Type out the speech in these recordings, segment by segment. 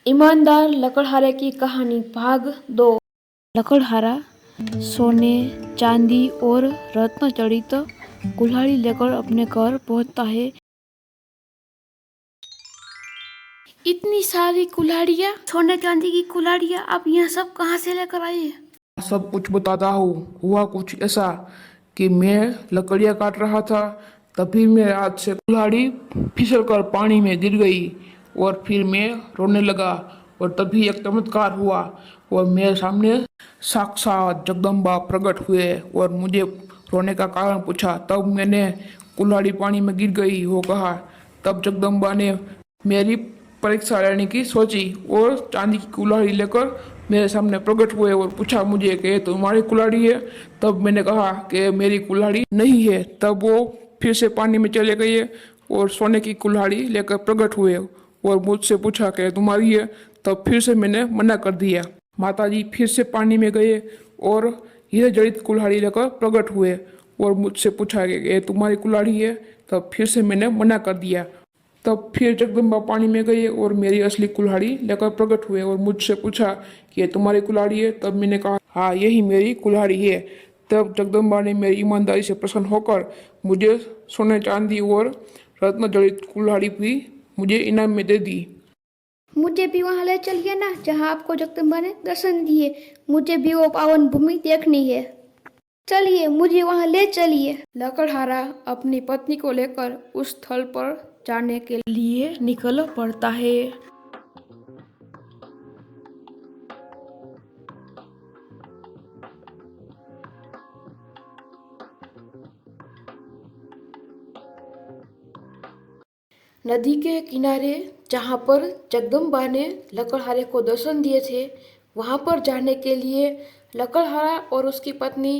ईमानदार लकड़हारे की कहानी भाग 2। लकड़हारा सोने, चांदी और रत्न जड़ित कुल्हाड़ी लेकर अपने घर पहुंचता है। इतनी सारी कुल्हाड़ियाँ, सोने चांदी की कुल्हाड़ियाँ, आप यहाँ सब कहाँ से लेकर आए? सब कुछ बताता हूँ। हुआ कुछ ऐसा कि मैं लकड़ियाँ काट रहा था, तभी मेरे हाथ से कुल्हाड़ी फिसल कर पानी में गिर गई और फिर मैं रोने लगा। और तभी एक चमत्कार हुआ और मेरे सामने साक्षात जगदम्बा प्रकट हुए और मुझे रोने का कारण पूछा। तब मैंने कुल्हाड़ी पानी में गिर गई हो कहा। तब जगदम्बा ने मेरी परीक्षा लेने की सोची और चांदी की कुल्हाड़ी लेकर मेरे सामने प्रकट हुए और पूछा मुझे कि ये तुम्हारी कुल्हाड़ी है। तब मैंने कहा कि मेरी कुल्हाड़ी नहीं है। तब वो फिर से पानी में चले गए और सोने की कुल्हाड़ी लेकर प्रकट हुए और मुझसे पूछा कि तुम्हारी है। तब फिर से मैंने मना कर दिया। माताजी फिर से पानी में गए और यह जड़ित कुल्हाड़ी लेकर प्रकट हुए और मुझसे पूछा कि ये तुम्हारी कुल्हाड़ी है। तब फिर से मैंने मना कर दिया। तब फिर जगदम्बा पानी में गए और मेरी असली कुल्हाड़ी लेकर प्रकट हुए और मुझसे पूछा कि ये तुम्हारी कुल्हाड़ी है। तब मैंने कहा हाँ, यही मेरी कुल्हाड़ी है। तब जगदम्बा ने मेरी ईमानदारी से प्रसन्न होकर मुझे सोने चांदी और रत्न जड़ित कुल्हाड़ी भी मुझे इनाम में दे दी। मुझे भी वहाँ ले चलिए ना, जहाँ आपको जगदम्बा ने दर्शन दिए। मुझे भी वो पावन भूमि देखनी है। चलिए, मुझे वहाँ ले चलिए। लकड़हारा अपनी पत्नी को लेकर उस स्थल पर जाने के लिए निकल पड़ता है। नदी के किनारे जहाँ पर जगदम्बा ने लकड़हारे को दर्शन दिए थे, वहाँ पर जाने के लिए लकड़हारा और उसकी पत्नी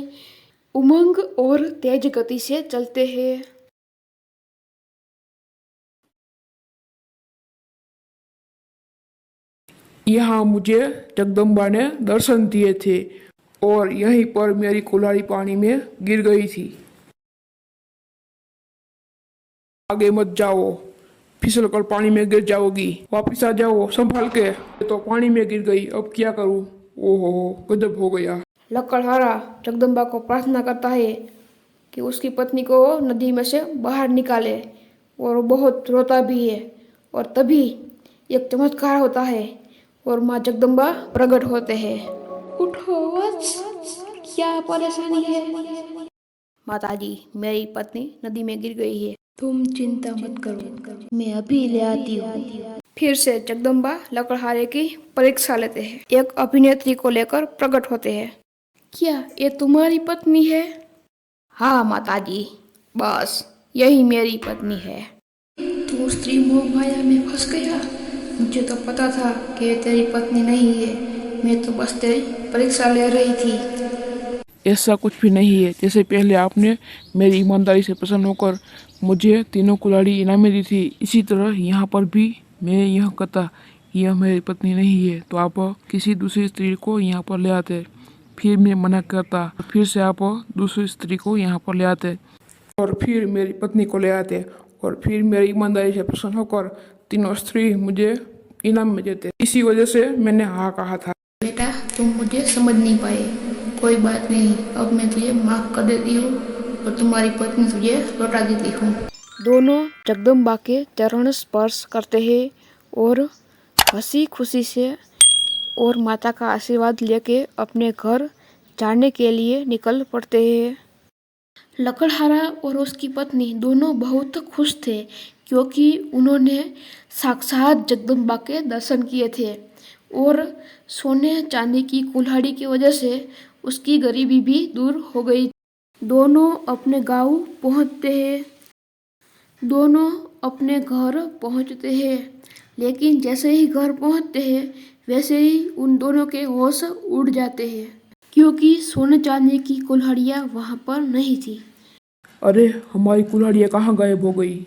उमंग और तेज गति से चलते हैं। यहाँ मुझे जगदम्बा ने दर्शन दिए थे और यहीं पर मेरी कुल्हाड़ी पानी में गिर गई थी। आगे मत जाओ, फिसल कर पानी में गिर जाओगी। वापिस आ जाओ संभल के। तो पानी में गिर गई, अब क्या करूँ। ओहो, गजब हो गया। लकड़हारा जगदम्बा को प्रार्थना करता है कि उसकी पत्नी को नदी में से बाहर निकाले और वो बहुत रोता भी है। और तभी एक चमत्कार होता है और माँ जगदम्बा प्रकट होते हैं। उठो वत्स, क्या परेशानी है? माताजी, मेरी पत्नी नदी में गिर गई है। तुम चिंता मत करो, मैं अभी ले आती हूँ। फिर से जगदम्बा लकड़हारे की परीक्षा लेते हैं। एक अभिनेत्री को लेकर प्रकट होते हैं। क्या ये तुम्हारी पत्नी है? हाँ माताजी, बस यही मेरी पत्नी है। तू स्त्री मोह माया में फंस गया। मुझे तो पता था कि ये तेरी पत्नी नहीं है। मैं तो बस तेरी परीक्षा ले रही थी। ऐसा कुछ भी नहीं है। जैसे पहले आपने मेरी ईमानदारी से प्रसन्न होकर मुझे तीनों कुल्हाड़ी इनाम में दी थी, इसी तरह यहाँ पर भी मैं यह कहता कि यह मेरी पत्नी नहीं है तो आप किसी दूसरी स्त्री को यहाँ पर ले आते। फिर मैं मना करता, फिर से आप दूसरी स्त्री को यहाँ पर ले आते और फिर मेरी पत्नी को ले आते और फिर मेरी ईमानदारी से प्रसन्न होकर तीनों स्त्री मुझे इनाम में देते। इसी वजह से मैंने हाँ कहा था। बेटा, तुम मुझे समझ नहीं पाए। कोई बात नहीं, अब मैं तुझे माफ कर देती हूँ और तुम्हारी पत्नी तुझे लौटा देती हूँ। दोनों जगदम्बा के चरण स्पर्श करते हैं और हंसी खुशी से और माता का आशीर्वाद लेके अपने घर जाने के लिए निकल पड़ते हैं। लकड़हारा और उसकी पत्नी दोनों बहुत खुश थे क्योंकि उन्होंने साक्षात जगदम्बा के दर्शन किए थे और सोने चांदी की कुल्हाड़ी की वजह से उसकी गरीबी भी दूर हो गई। दोनों अपने गांव पहुंचते हैं। दोनों अपने घर पहुंचते हैं, लेकिन जैसे ही घर पहुंचते हैं वैसे ही उन दोनों के होश उड़ जाते हैं क्योंकि सोने चांदी की कुल्हाड़ियाँ वहाँ पर नहीं थी। अरे, हमारी कुल्हाड़ियाँ कहाँ गायब हो गई।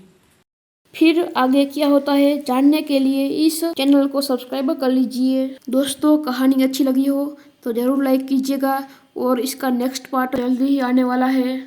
फिर आगे क्या होता है जानने के लिए इस चैनल को सब्सक्राइब कर लीजिए। दोस्तों, कहानी अच्छी लगी हो तो जरूर लाइक कीजिएगा और इसका नेक्स्ट पार्ट जल्दी ही आने वाला है।